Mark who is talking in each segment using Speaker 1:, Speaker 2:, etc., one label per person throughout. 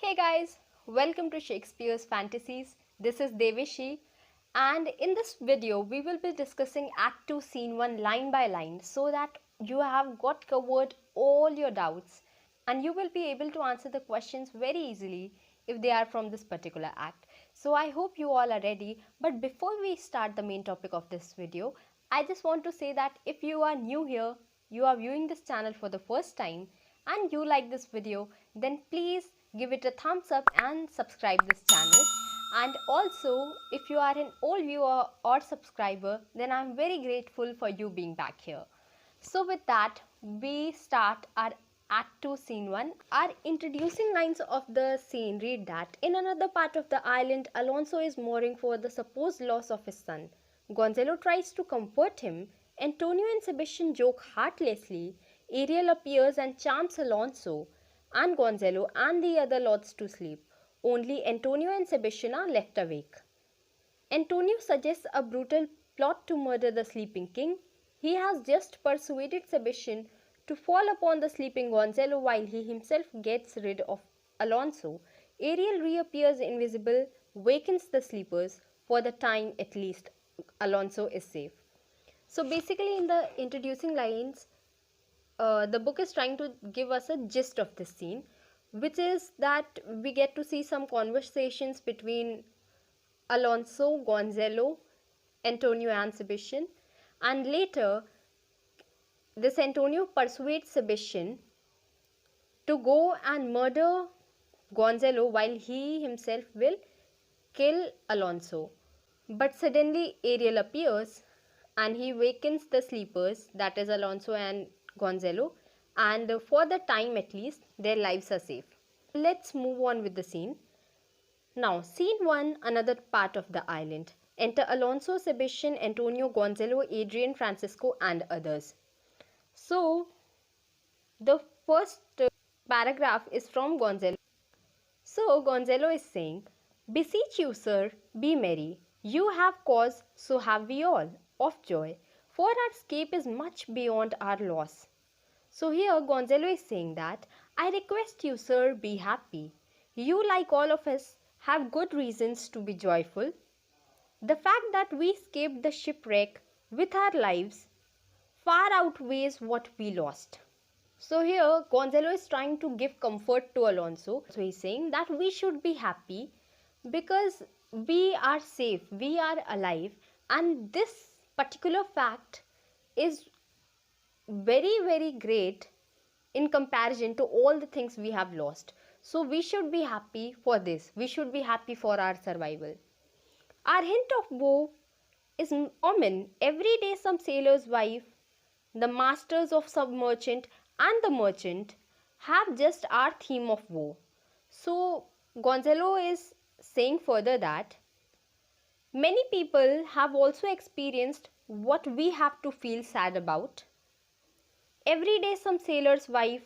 Speaker 1: Hey guys, welcome to Shakespeare's Fantasies. This is Devishi, and in this video we will be discussing Act 2 Scene 1 line by line so that you have got covered all your doubts and you will be able to answer the questions very easily if they are from this particular act. So I hope you all are ready, but before we start the main topic of this video, I just want to say that if you are new here, you are viewing this channel for the first time and you like this video, then please give it a thumbs up and subscribe this channel. And also, if you are an old viewer or subscriber, then I am very grateful for you being back here. So with that, we start our Act 2 Scene 1. Our introducing lines of the scene read that in another part of the island, Alonso is mourning for the supposed loss of his son. Gonzalo tries to comfort him. Antonio and Sebastian joke heartlessly. Ariel appears and charms Alonso and Gonzalo and the other lords to sleep. Only Antonio and Sebastian are left awake. Antonio suggests a brutal plot to murder the sleeping king. He has just persuaded Sebastian to fall upon the sleeping Gonzalo while he himself gets rid of Alonso. Ariel reappears invisible, wakens the sleepers. For the time at least, Alonso is safe. So basically in the introducing lines, the book is trying to give us a gist of this scene, which is that we get to see some conversations between Alonso, Gonzalo, Antonio and Sebastian, and later this Antonio persuades Sebastian to go and murder Gonzalo while he himself will kill Alonso. But suddenly Ariel appears and he wakens the sleepers, that is Alonso and Gonzalo, and for the time at least their lives are safe. Let's move on with the scene. Now, scene 1, another part of the island. Enter Alonso, Sebastian, Antonio, Gonzalo, Adrian, Francisco and others. So, the first paragraph is from Gonzalo. So, Gonzalo is saying, "Beseech you, sir, be merry. You have cause, so have we all, of joy, for our escape is much beyond our loss." So here Gonzalo is saying that, "I request you, sir, be happy. You, like all of us, have good reasons to be joyful. The fact that we escaped the shipwreck with our lives far outweighs what we lost." So here Gonzalo is trying to give comfort to Alonso. So he's saying that we should be happy because we are safe, we are alive, and this particular fact is very great in comparison to all the things we have lost. So we should be happy for this. We should be happy for our survival. Our hint of woe is omen. Every day some sailor's wife, the masters of some merchant and the merchant have just our theme of woe. So Gonzalo is saying further that many people have also experienced what we have to feel sad about. Every day some sailor's wife,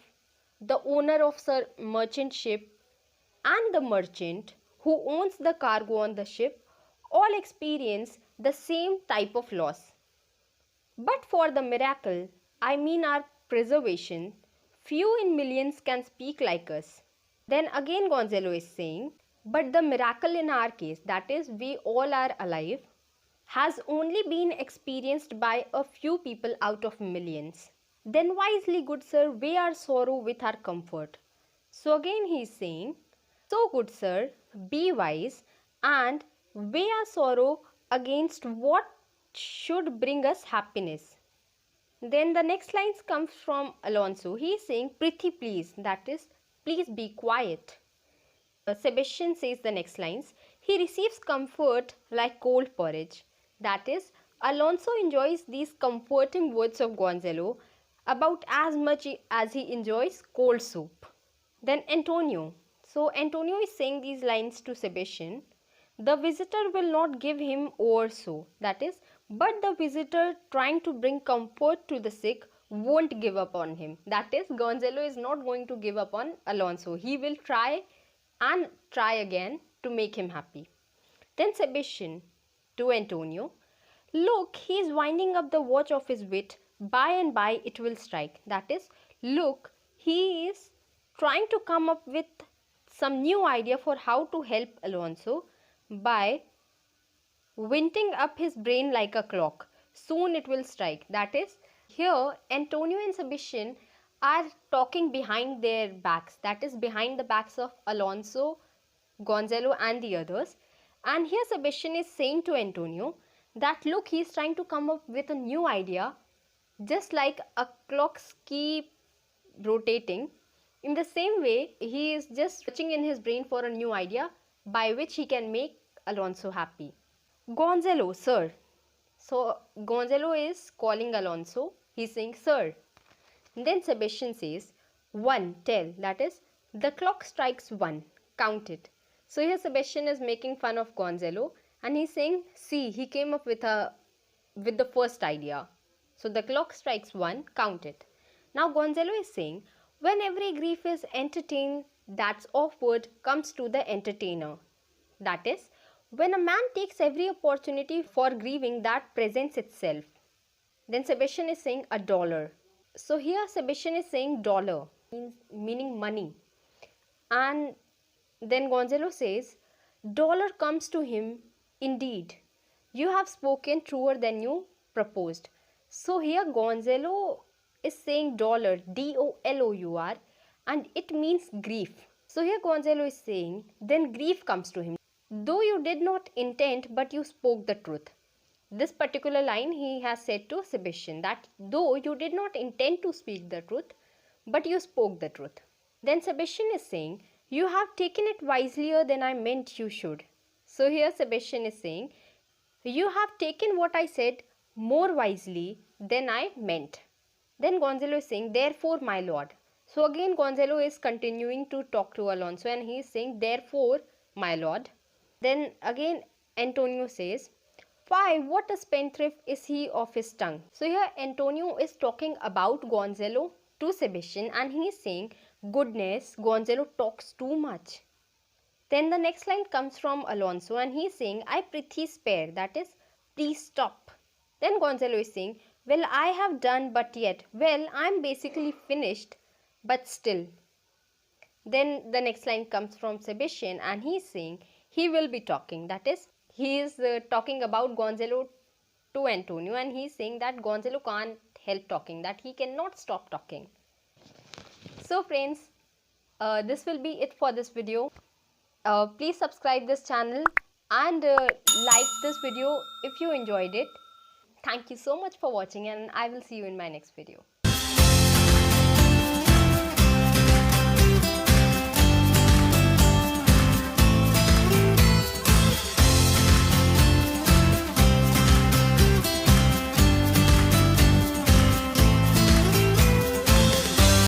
Speaker 1: the owner of some merchant ship and the merchant who owns the cargo on the ship all experience the same type of loss. But for the miracle, I mean our preservation, few in millions can speak like us. Then again Gonzalo is saying, but the miracle in our case, that is we all are alive, has only been experienced by a few people out of millions. Then wisely, good sir, weigh our sorrow with our comfort. So again he is saying, so good sir, be wise and weigh our sorrow against what should bring us happiness. Then the next lines comes from Alonso. He is saying, prithee please, that is, please be quiet. Sebastian says the next lines, he receives comfort like cold porridge. That is, Alonso enjoys these comforting words of Gonzalo about as much as he enjoys cold soup. Then Antonio. So Antonio is saying these lines to Sebastian. The visitor will not give him over so. That is, but the visitor trying to bring comfort to the sick won't give up on him. That is, Gonzalo is not going to give up on Alonso. He will try and try again to make him happy. Then Sebastian to Antonio. Look, he is winding up the watch of his wit. By and by it will strike. That is, look, he is trying to come up with some new idea for how to help Alonso by winding up his brain like a clock. Soon it will strike. That is, here Antonio and Sebastian are talking behind their backs. That is, behind the backs of Alonso, Gonzalo and the others. And here Sebastian is saying to Antonio that look, he is trying to come up with a new idea, just like a clock's keep rotating. In the same way, he is just searching in his brain for a new idea by which he can make Alonso happy. Gonzalo, sir. So Gonzalo is calling Alonso. He's saying, sir. Then Sebastian says, 1, tell. That is, the clock strikes 1. Count it. So here Sebastian is making fun of Gonzalo and he's saying, see, he came up with the first idea. So the clock strikes 1. Count it. Now Gonzalo is saying, when every grief is entertained that's awkward comes to the entertainer. That is, when a man takes every opportunity for grieving that presents itself. Then Sebastian is saying $1. So here Sebastian is saying dollar, meaning money. And then Gonzalo says, dollar comes to him indeed. You have spoken truer than you proposed. So here Gonzalo is saying dollar, D-O-L-O-U-R, and it means grief. So here Gonzalo is saying, then grief comes to him. Though you did not intend, but you spoke the truth. This particular line he has said to Sebastian, that though you did not intend to speak the truth, but you spoke the truth. Then Sebastian is saying, you have taken it wiselier than I meant you should. So here Sebastian is saying, you have taken what I said more wisely than I meant. Then Gonzalo is saying, therefore my lord. So again Gonzalo is continuing to talk to Alonso and he is saying, therefore my lord. Then again Antonio says, why, what a spendthrift is he of his tongue. So here Antonio is talking about Gonzalo to Sebastian and he is saying, goodness, Gonzalo talks too much. Then the next line comes from Alonso and he is saying, I prithee spare, that is, please stop. Then Gonzalo is saying, well, I have done but yet, well, I am basically finished, but still. Then the next line comes from Sebastian and he is saying, he will be talking, that is, he is talking about Gonzalo to Antonio and he is saying that Gonzalo can't help talking, that he cannot stop talking. So friends, this will be it for this video. Please subscribe this channel and like this video if you enjoyed it. Thank you so much for watching and I will see you in my next video.